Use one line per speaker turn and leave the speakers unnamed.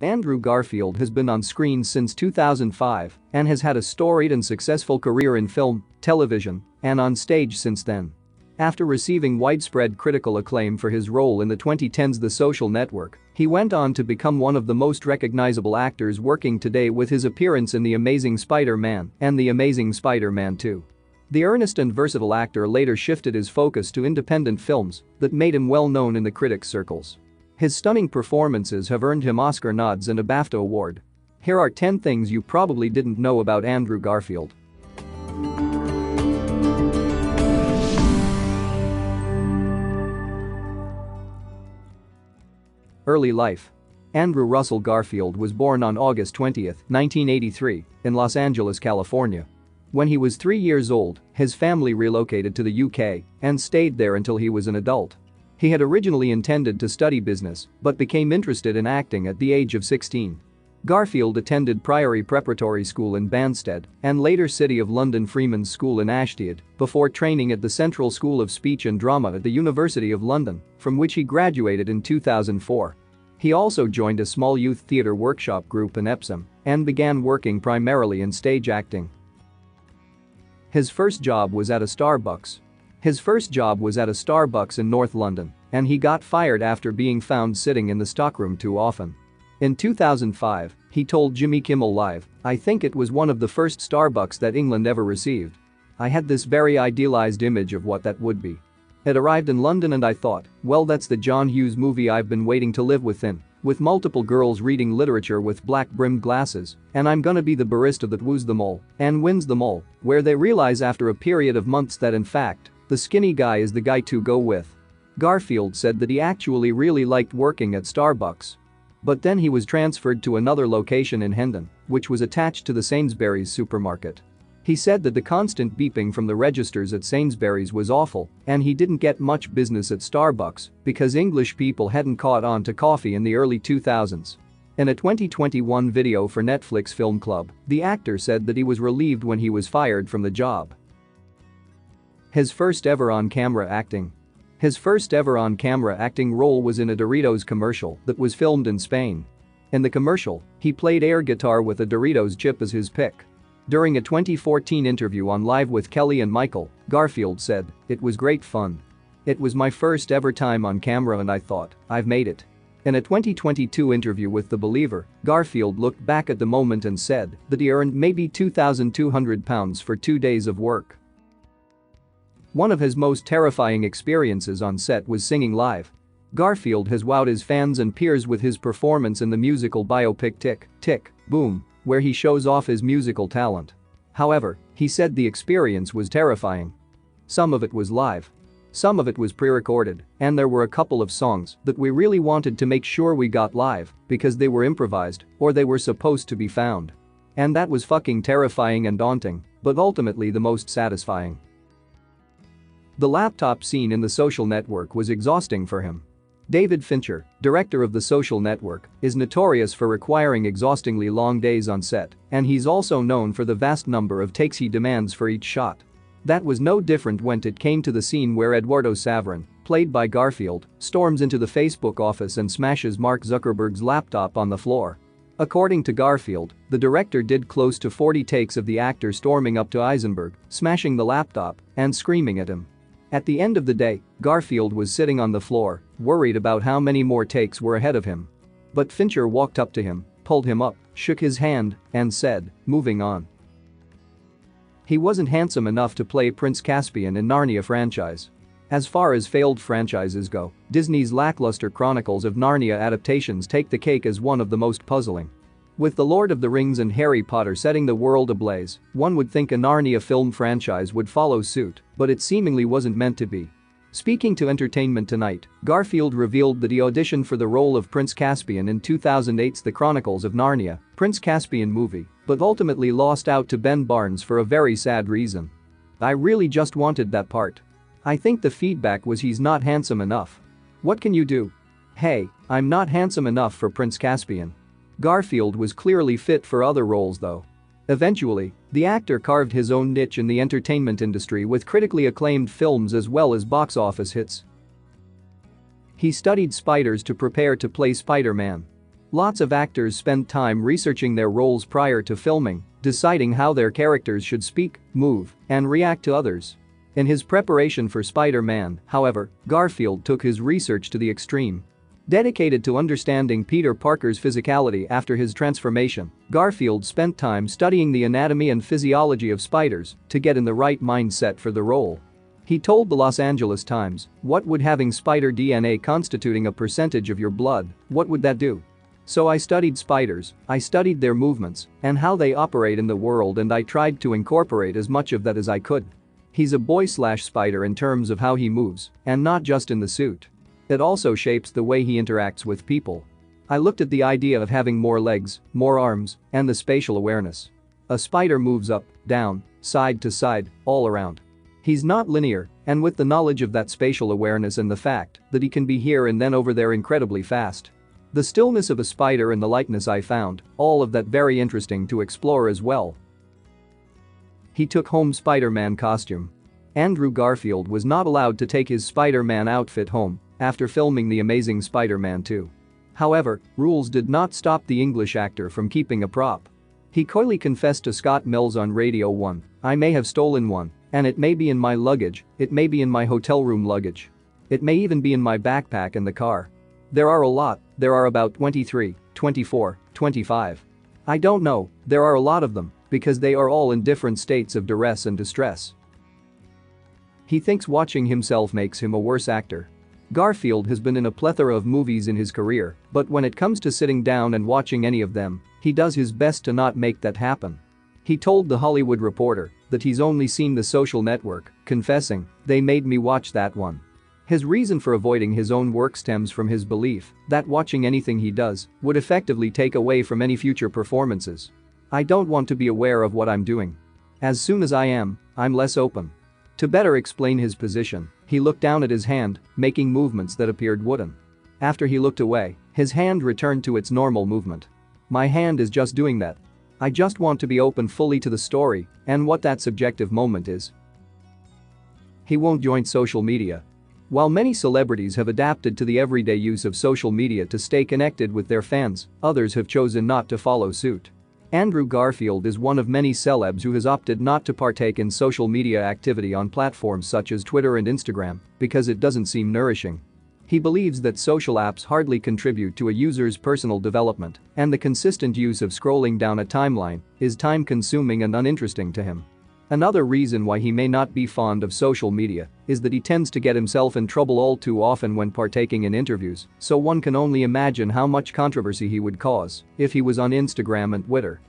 Andrew Garfield has been on screen since 2005 and has had a storied and successful career in film, television, and on stage since then. After receiving widespread critical acclaim for his role in the 2010s The Social Network, he went on to become one of the most recognizable actors working today with his appearance in The Amazing Spider-Man and The Amazing Spider-Man 2. The earnest and versatile actor later shifted his focus to independent films that made him well known in the critics' circles. His stunning performances have earned him Oscar nods and a BAFTA award. Here are 10 things you probably didn't know about Andrew Garfield. Early life. Andrew Russell Garfield was born on August 20, 1983, in Los Angeles, California. When he was 3 years old, his family relocated to the UK and stayed there until he was an adult. He had originally intended to study business but became interested in acting at the age of 16. Garfield attended Priory Preparatory School in Banstead and later City of London Freeman's School in Ashtiad before training at the Central School of Speech and Drama at the University of London, from which he graduated in 2004. He also joined a small youth theatre workshop group in Epsom and began working primarily in stage acting. His first job was at a Starbucks. In North London, and he got fired after being found sitting in the stockroom too often. In 2005, he told Jimmy Kimmel Live, "I think it was one of the first Starbucks that England ever received. I had this very idealized image of what that would be. It arrived in London and I thought, well, that's the John Hughes movie I've been waiting to live within, with multiple girls reading literature with black-brimmed glasses, and I'm gonna be the barista that woos them all and wins them all," where they realize after a period of months that in fact, the skinny guy is the guy to go with. Garfield said that he actually really liked working at Starbucks. But then he was transferred to another location in Hendon, which was attached to the Sainsbury's supermarket. He said that the constant beeping from the registers at Sainsbury's was awful and he didn't get much business at Starbucks because English people hadn't caught on to coffee in the early 2000s. In a 2021 video for Netflix Film Club, the actor said that he was relieved when he was fired from the job. His first ever on-camera acting. His first ever on-camera acting role was in a Doritos commercial that was filmed in Spain. In the commercial, he played air guitar with a Doritos chip as his pick. During a 2014 interview on Live with Kelly and Michael, Garfield said, "It was great fun. It was my first ever time on camera and I thought, I've made it." In a 2022 interview with The Believer, Garfield looked back at the moment and said that he earned maybe £2,200 for 2 days of work. One of his most terrifying experiences on set was singing live. Garfield has wowed his fans and peers with his performance in the musical biopic Tick, Tick, Boom, where he shows off his musical talent. However, he said the experience was terrifying. Some of it was live. Some of it was pre-recorded, and there were a couple of songs that we really wanted to make sure we got live because they were improvised or they were supposed to be found. And that was fucking terrifying and daunting, but ultimately the most satisfying. The laptop scene in The Social Network was exhausting for him. David Fincher, director of The Social Network, is notorious for requiring exhaustingly long days on set, and he's also known for the vast number of takes he demands for each shot. That was no different when it came to the scene where Eduardo Saverin, played by Garfield, storms into the Facebook office and smashes Mark Zuckerberg's laptop on the floor. According to Garfield, the director did close to 40 takes of the actor storming up to Eisenberg, smashing the laptop, and screaming at him. At the end of the day, Garfield was sitting on the floor, worried about how many more takes were ahead of him. But Fincher walked up to him, pulled him up, shook his hand, and said, "Moving on." He wasn't handsome enough to play Prince Caspian in Narnia franchise. As far as failed franchises go, Disney's lackluster Chronicles of Narnia adaptations take the cake as one of the most puzzling. With The Lord of the Rings and Harry Potter setting the world ablaze, one would think a Narnia film franchise would follow suit, but it seemingly wasn't meant to be. Speaking to Entertainment Tonight, Garfield revealed that he auditioned for the role of Prince Caspian in 2008's The Chronicles of Narnia, Prince Caspian movie, but ultimately lost out to Ben Barnes for a very sad reason. "I really just wanted that part. I think the feedback was he's not handsome enough. What can you do? Hey, I'm not handsome enough for Prince Caspian." Garfield was clearly fit for other roles though. Eventually, the actor carved his own niche in the entertainment industry with critically acclaimed films as well as box office hits. He studied spiders to prepare to play Spider-Man. Lots of actors spend time researching their roles prior to filming, deciding how their characters should speak, move, and react to others. In his preparation for Spider-Man, however, Garfield took his research to the extreme. Dedicated to understanding Peter Parker's physicality after his transformation, Garfield spent time studying the anatomy and physiology of spiders to get in the right mindset for the role. He told the Los Angeles Times, "What would having spider DNA constituting a percentage of your blood, what would that do? So I studied spiders, I studied their movements and how they operate in the world, and I tried to incorporate as much of that as I could." He's a boy/spider in terms of how he moves, and not just in the suit. It also shapes the way he interacts with people. I looked at the idea of having more legs, more arms, and the spatial awareness. A spider moves up, down, side to side, all around. He's not linear, and with the knowledge of that spatial awareness and the fact that he can be here and then over there incredibly fast. The stillness of a spider and the lightness, I found all of that very interesting to explore as well. He took home Spider-Man costume. Andrew Garfield was not allowed to take his Spider-Man outfit home after filming The Amazing Spider-Man 2. However, rules did not stop the English actor from keeping a prop. He coyly confessed to Scott Mills on Radio 1, "I may have stolen one, and it may be in my luggage, it may be in my hotel room luggage. It may even be in my backpack in the car. There are about 23, 24, 25. I don't know, there are a lot of them, because they are all in different states of duress and distress." He thinks watching himself makes him a worse actor. Garfield has been in a plethora of movies in his career, but when it comes to sitting down and watching any of them, he does his best to not make that happen. He told The Hollywood Reporter that he's only seen The Social Network, confessing, "They made me watch that one." His reason for avoiding his own work stems from his belief that watching anything he does would effectively take away from any future performances. "I don't want to be aware of what I'm doing. As soon as I am, I'm less open." To better explain his position, he looked down at his hand, making movements that appeared wooden. After he looked away, his hand returned to its normal movement. "My hand is just doing that. I just want to be open fully to the story and what that subjective moment is." He won't join social media. While many celebrities have adapted to the everyday use of social media to stay connected with their fans, others have chosen not to follow suit. Andrew Garfield is one of many celebs who has opted not to partake in social media activity on platforms such as Twitter and Instagram because it doesn't seem nourishing. He believes that social apps hardly contribute to a user's personal development, and the consistent use of scrolling down a timeline is time-consuming and uninteresting to him. Another reason why he may not be fond of social media is that he tends to get himself in trouble all too often when partaking in interviews, so one can only imagine how much controversy he would cause if he was on Instagram and Twitter.